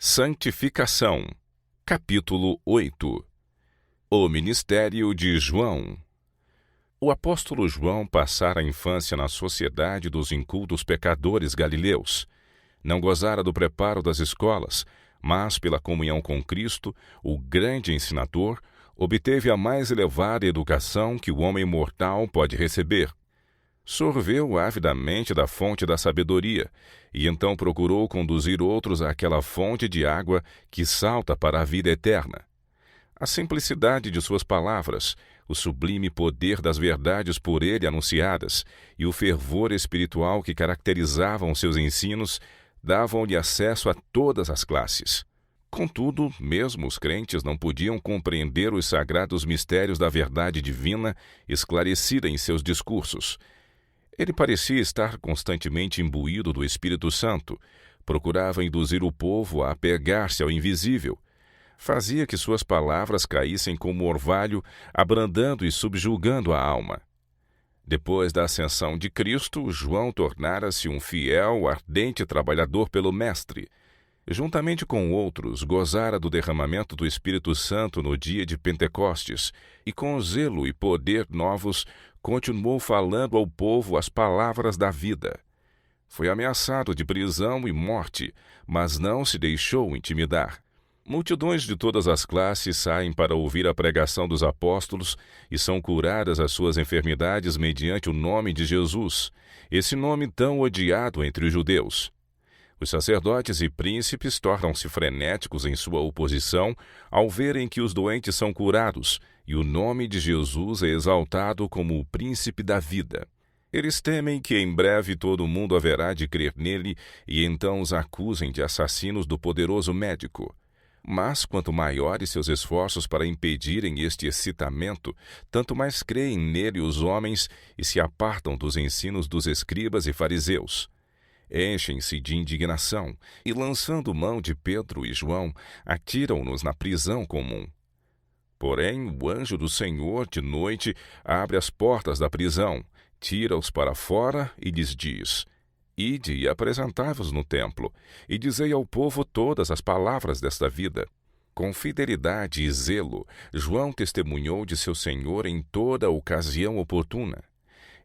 Santificação. Capítulo 8. O ministério de João. O apóstolo João passara a infância na sociedade dos incultos pecadores galileus. Não gozara do preparo das escolas, mas, pela comunhão com Cristo, o grande ensinador, obteve a mais elevada educação que o homem mortal pode receber. Sorveu avidamente da fonte da sabedoria, e então procurou conduzir outros àquela fonte de água que salta para a vida eterna. A simplicidade de suas palavras, o sublime poder das verdades por ele anunciadas e o fervor espiritual que caracterizavam seus ensinos davam-lhe acesso a todas as classes. Contudo, mesmo os crentes não podiam compreender os sagrados mistérios da verdade divina esclarecida em seus discursos. Ele parecia estar constantemente imbuído do Espírito Santo, procurava induzir o povo a apegar-se ao invisível. Fazia que suas palavras caíssem como orvalho, abrandando e subjugando a alma. Depois da ascensão de Cristo, João tornara-se um fiel, ardente trabalhador pelo Mestre. Juntamente com outros, gozara do derramamento do Espírito Santo no dia de Pentecostes, e com zelo e poder novos, continuou falando ao povo as palavras da vida. Foi ameaçado de prisão e morte, mas não se deixou intimidar. Multidões de todas as classes saem para ouvir a pregação dos apóstolos e são curadas as suas enfermidades mediante o nome de Jesus, esse nome tão odiado entre os judeus. Os sacerdotes e príncipes tornam-se frenéticos em sua oposição ao verem que os doentes são curados e o nome de Jesus é exaltado como o príncipe da vida. Eles temem que em breve todo o mundo haverá de crer nele e então os acusem de assassinos do poderoso médico. Mas, quanto maiores seus esforços para impedirem este excitamento, tanto mais creem nele os homens e se apartam dos ensinos dos escribas e fariseus. Enchem-se de indignação e, lançando mão de Pedro e João, atiram-nos na prisão comum. Porém, o anjo do Senhor, de noite, abre as portas da prisão, tira-os para fora e lhes diz: Ide e apresentai-vos no templo, e dizei ao povo todas as palavras desta vida. Com fidelidade e zelo, João testemunhou de seu Senhor em toda a ocasião oportuna.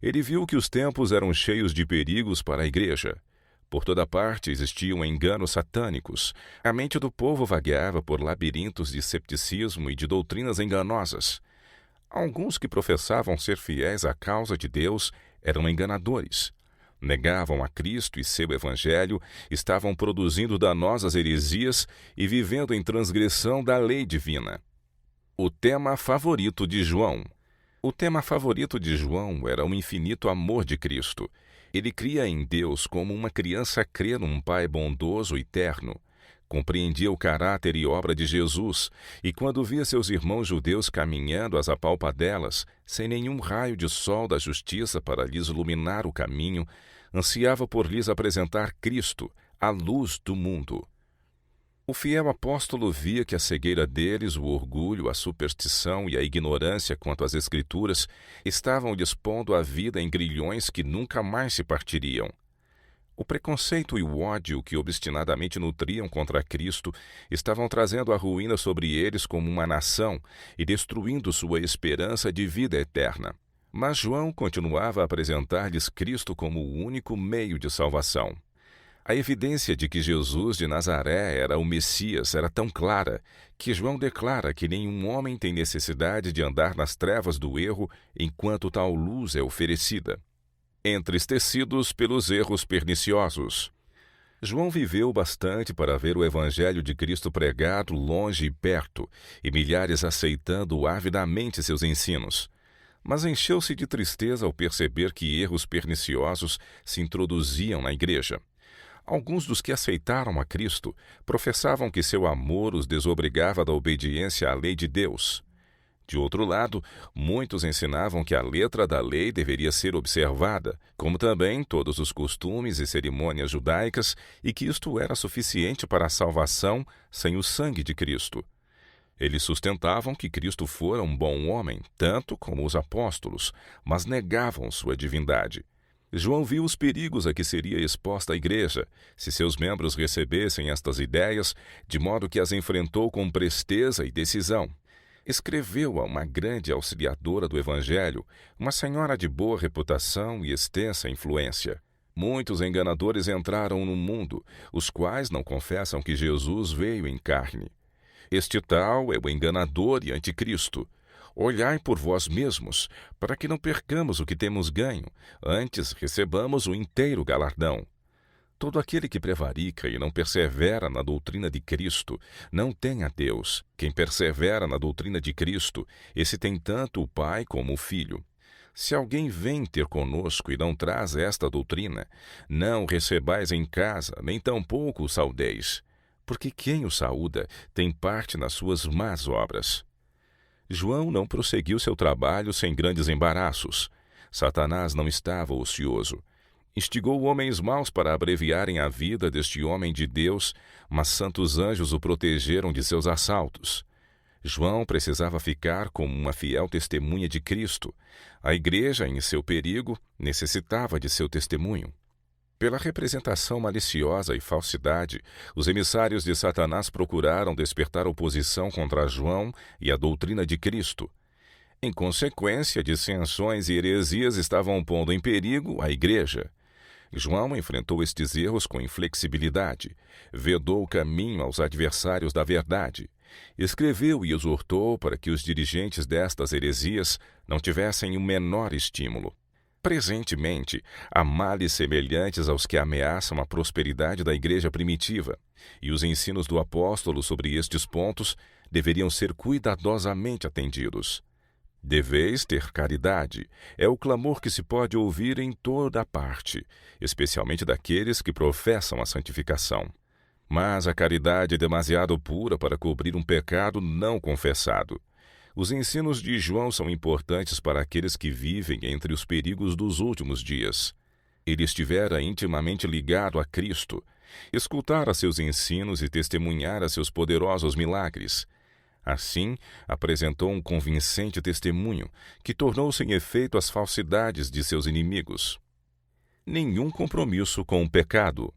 Ele viu que os tempos eram cheios de perigos para a igreja. Por toda parte existiam enganos satânicos. A mente do povo vagueava por labirintos de cepticismo e de doutrinas enganosas. Alguns que professavam ser fiéis à causa de Deus eram enganadores. Negavam a Cristo e seu Evangelho, estavam produzindo danosas heresias e vivendo em transgressão da lei divina. O tema favorito de João. O tema favorito de João era o infinito amor de Cristo. Ele cria em Deus como uma criança crê num Pai bondoso e terno. Compreendia o caráter e obra de Jesus, e quando via seus irmãos judeus caminhando às apalpadelas, sem nenhum raio de sol da justiça para lhes iluminar o caminho, ansiava por lhes apresentar Cristo, a luz do mundo. O fiel apóstolo via que a cegueira deles, o orgulho, a superstição e a ignorância quanto às Escrituras estavam lhes pondo a vida em grilhões que nunca mais se partiriam. O preconceito e o ódio que obstinadamente nutriam contra Cristo estavam trazendo a ruína sobre eles como uma nação e destruindo sua esperança de vida eterna. Mas João continuava a apresentar-lhes Cristo como o único meio de salvação. A evidência de que Jesus de Nazaré era o Messias era tão clara que João declara que nenhum homem tem necessidade de andar nas trevas do erro enquanto tal luz é oferecida. Entristecidos pelos erros perniciosos. João viveu bastante para ver o Evangelho de Cristo pregado longe e perto, e milhares aceitando avidamente seus ensinos. Mas encheu-se de tristeza ao perceber que erros perniciosos se introduziam na igreja. Alguns dos que aceitaram a Cristo professavam que seu amor os desobrigava da obediência à lei de Deus. De outro lado, muitos ensinavam que a letra da lei deveria ser observada, como também todos os costumes e cerimônias judaicas, e que isto era suficiente para a salvação sem o sangue de Cristo. Eles sustentavam que Cristo fora um bom homem, tanto como os apóstolos, mas negavam sua divindade. João viu os perigos a que seria exposta a igreja se seus membros recebessem estas ideias, de modo que as enfrentou com presteza e decisão. Escreveu a uma grande auxiliadora do Evangelho, uma senhora de boa reputação e extensa influência. Muitos enganadores entraram no mundo, os quais não confessam que Jesus veio em carne. Este tal é o enganador e anticristo. Olhai por vós mesmos, para que não percamos o que temos ganho, antes recebamos o inteiro galardão. Todo aquele que prevarica e não persevera na doutrina de Cristo, não tem a Deus. Quem persevera na doutrina de Cristo, esse tem tanto o Pai como o Filho. Se alguém vem ter conosco e não traz esta doutrina, não o recebais em casa, nem tampouco o saudeis, porque quem o saúda tem parte nas suas más obras. João não prosseguiu seu trabalho sem grandes embaraços. Satanás não estava ocioso. Instigou homens maus para abreviarem a vida deste homem de Deus, mas santos anjos o protegeram de seus assaltos. João precisava ficar como uma fiel testemunha de Cristo. A igreja, em seu perigo, necessitava de seu testemunho. Pela representação maliciosa e falsidade, os emissários de Satanás procuraram despertar oposição contra João e a doutrina de Cristo. Em consequência, dissensões e heresias estavam pondo em perigo a igreja. João enfrentou estes erros com inflexibilidade, vedou o caminho aos adversários da verdade, escreveu e exortou para que os dirigentes destas heresias não tivessem o menor estímulo. Presentemente, há males semelhantes aos que ameaçam a prosperidade da igreja primitiva, e os ensinos do apóstolo sobre estes pontos deveriam ser cuidadosamente atendidos. Deveis ter caridade, é o clamor que se pode ouvir em toda a parte, especialmente daqueles que professam a santificação. Mas a caridade é demasiado pura para cobrir um pecado não confessado. Os ensinos de João são importantes para aqueles que vivem entre os perigos dos últimos dias. Ele estivera intimamente ligado a Cristo, escutara seus ensinos e testemunhara seus poderosos milagres. Assim, apresentou um convincente testemunho, que tornou sem efeito as falsidades de seus inimigos. Nenhum compromisso com o pecado.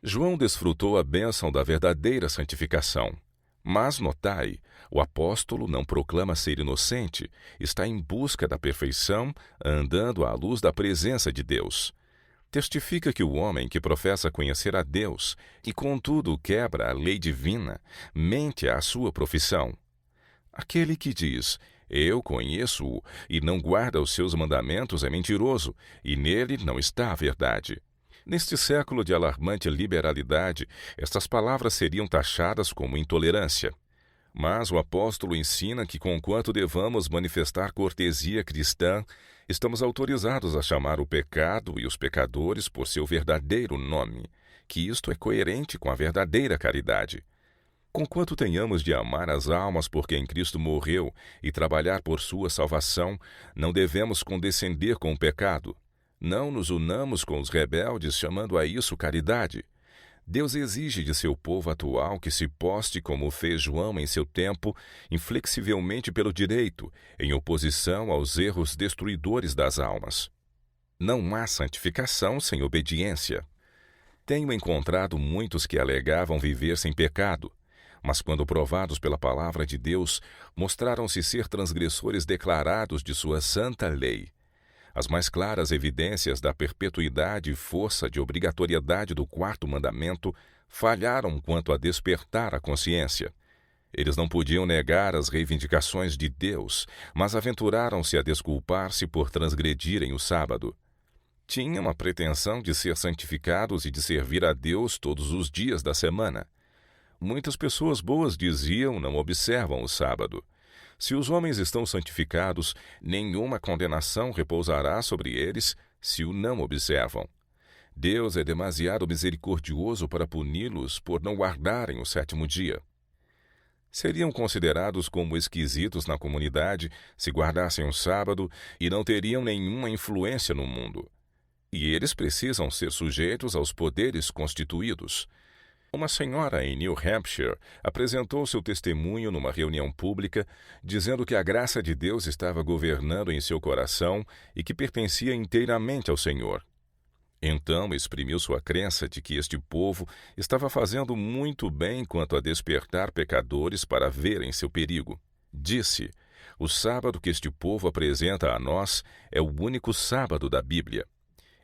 João desfrutou a bênção da verdadeira santificação. Mas notai, o apóstolo não proclama ser inocente, está em busca da perfeição, andando à luz da presença de Deus. Testifica que o homem que professa conhecer a Deus e, contudo, quebra a lei divina, mente à sua profissão. Aquele que diz, eu conheço-o, e não guarda os seus mandamentos é mentiroso, e nele não está a verdade. Neste século de alarmante liberalidade, estas palavras seriam taxadas como intolerância. Mas o apóstolo ensina que, conquanto devamos manifestar cortesia cristã, estamos autorizados a chamar o pecado e os pecadores por seu verdadeiro nome, que isto é coerente com a verdadeira caridade. Conquanto tenhamos de amar as almas por quem Cristo morreu e trabalhar por sua salvação, não devemos condescender com o pecado. Não nos unamos com os rebeldes, chamando a isso caridade. Deus exige de seu povo atual que se poste, como fez João em seu tempo, inflexivelmente pelo direito, em oposição aos erros destruidores das almas. Não há santificação sem obediência. Tenho encontrado muitos que alegavam viver sem pecado, mas quando provados pela palavra de Deus, mostraram-se ser transgressores declarados de sua santa lei. As mais claras evidências da perpetuidade e força de obrigatoriedade do quarto mandamento falharam quanto a despertar a consciência. Eles não podiam negar as reivindicações de Deus, mas aventuraram-se a desculpar-se por transgredirem o sábado. Tinham a pretensão de ser santificados e de servir a Deus todos os dias da semana. Muitas pessoas boas diziam não observam o sábado. Se os homens estão santificados, nenhuma condenação repousará sobre eles se o não observam. Deus é demasiado misericordioso para puni-los por não guardarem o sétimo dia. Seriam considerados como esquisitos na comunidade se guardassem o sábado e não teriam nenhuma influência no mundo. E eles precisam ser sujeitos aos poderes constituídos. Uma senhora em New Hampshire apresentou seu testemunho numa reunião pública, dizendo que a graça de Deus estava governando em seu coração e que pertencia inteiramente ao Senhor. Então exprimiu sua crença de que este povo estava fazendo muito bem quanto a despertar pecadores para verem seu perigo. Disse: o sábado que este povo apresenta a nós é o único sábado da Bíblia.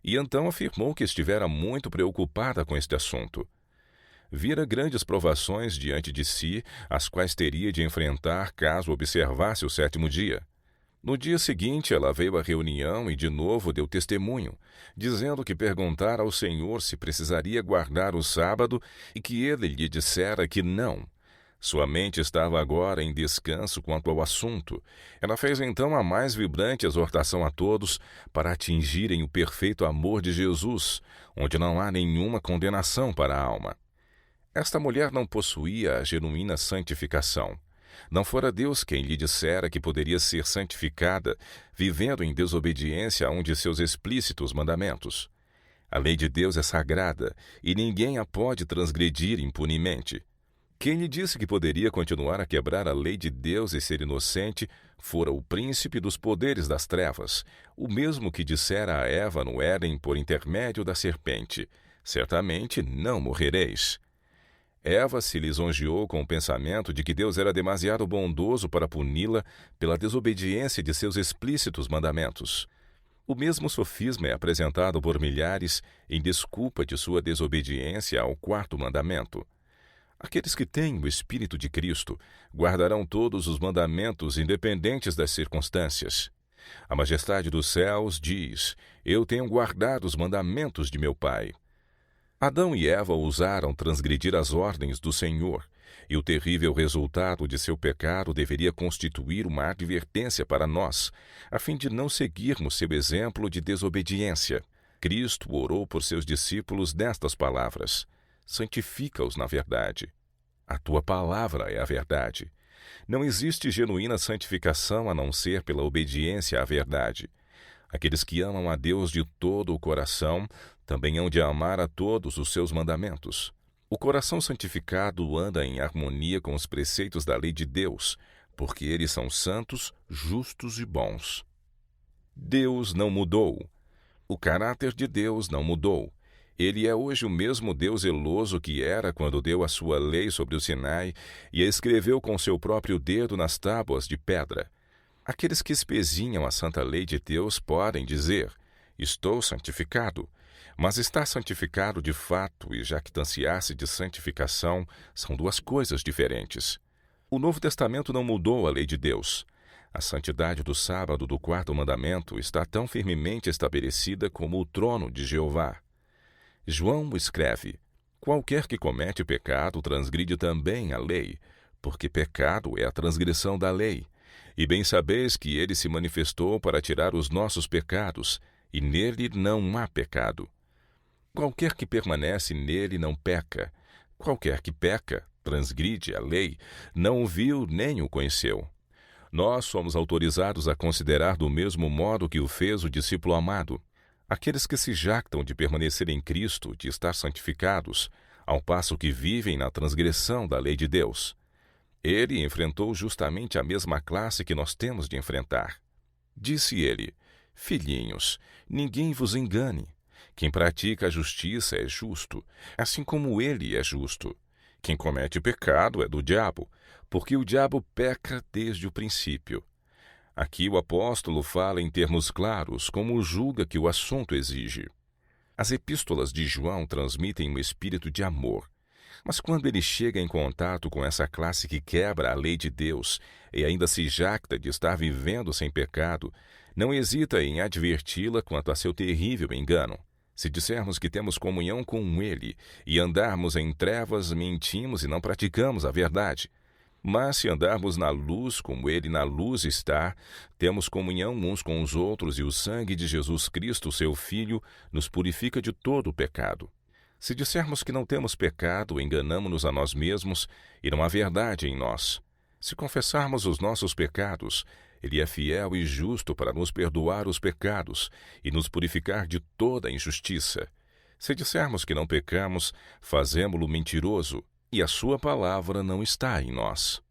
E então afirmou que estivera muito preocupada com este assunto. Vira grandes provações diante de si, as quais teria de enfrentar caso observasse o sétimo dia. No dia seguinte, ela veio à reunião e de novo deu testemunho, dizendo que perguntara ao Senhor se precisaria guardar o sábado e que ele lhe dissera que não. Sua mente estava agora em descanso quanto ao assunto. Ela fez então a mais vibrante exortação a todos para atingirem o perfeito amor de Jesus, onde não há nenhuma condenação para a alma. Esta mulher não possuía a genuína santificação. Não fora Deus quem lhe dissera que poderia ser santificada, vivendo em desobediência a um de seus explícitos mandamentos. A lei de Deus é sagrada, e ninguém a pode transgredir impunemente. Quem lhe disse que poderia continuar a quebrar a lei de Deus e ser inocente, fora o príncipe dos poderes das trevas, o mesmo que dissera a Eva no Éden por intermédio da serpente: certamente não morrereis. Eva se lisonjeou com o pensamento de que Deus era demasiado bondoso para puni-la pela desobediência de seus explícitos mandamentos. O mesmo sofisma é apresentado por milhares em desculpa de sua desobediência ao quarto mandamento. Aqueles que têm o Espírito de Cristo guardarão todos os mandamentos independentes das circunstâncias. A majestade dos céus diz: eu tenho guardado os mandamentos de meu Pai. Adão e Eva ousaram transgredir as ordens do Senhor, e o terrível resultado de seu pecado deveria constituir uma advertência para nós, a fim de não seguirmos seu exemplo de desobediência. Cristo orou por seus discípulos nestas palavras: santifica-os na verdade. A tua palavra é a verdade. Não existe genuína santificação a não ser pela obediência à verdade. Aqueles que amam a Deus de todo o coração também hão de amar a todos os seus mandamentos. O coração santificado anda em harmonia com os preceitos da lei de Deus, porque eles são santos, justos e bons. Deus não mudou. O caráter de Deus não mudou. Ele é hoje o mesmo Deus zeloso que era quando deu a sua lei sobre o Sinai e a escreveu com seu próprio dedo nas tábuas de pedra. Aqueles que espezinham a santa lei de Deus podem dizer: estou santificado. Mas estar santificado de fato e jactanciar-se de santificação são duas coisas diferentes. O Novo Testamento não mudou a lei de Deus. A santidade do sábado do quarto mandamento está tão firmemente estabelecida como o trono de Jeová. João escreve: qualquer que comete pecado transgride também a lei, porque pecado é a transgressão da lei. E bem sabeis que ele se manifestou para tirar os nossos pecados, e nele não há pecado. Qualquer que permanece nele não peca. Qualquer que peca, transgride a lei, não o viu nem o conheceu. Nós somos autorizados a considerar do mesmo modo que o fez o discípulo amado. Aqueles que se jactam de permanecer em Cristo, de estar santificados, ao passo que vivem na transgressão da lei de Deus. Ele enfrentou justamente a mesma classe que nós temos de enfrentar. Disse ele: filhinhos, ninguém vos engane. Quem pratica a justiça é justo, assim como ele é justo. Quem comete pecado é do diabo, porque o diabo peca desde o princípio. Aqui o apóstolo fala em termos claros, como julga que o assunto exige. As epístolas de João transmitem um espírito de amor. Mas quando ele chega em contato com essa classe que quebra a lei de Deus e ainda se jacta de estar vivendo sem pecado, não hesita em adverti-la quanto a seu terrível engano. Se dissermos que temos comunhão com ele e andarmos em trevas, mentimos e não praticamos a verdade. Mas se andarmos na luz como ele na luz está, temos comunhão uns com os outros e o sangue de Jesus Cristo, seu Filho, nos purifica de todo o pecado. Se dissermos que não temos pecado, enganamo-nos a nós mesmos e não há verdade em nós. Se confessarmos os nossos pecados, ele é fiel e justo para nos perdoar os pecados e nos purificar de toda a injustiça. Se dissermos que não pecamos, fazemo-lo mentiroso, e a sua palavra não está em nós.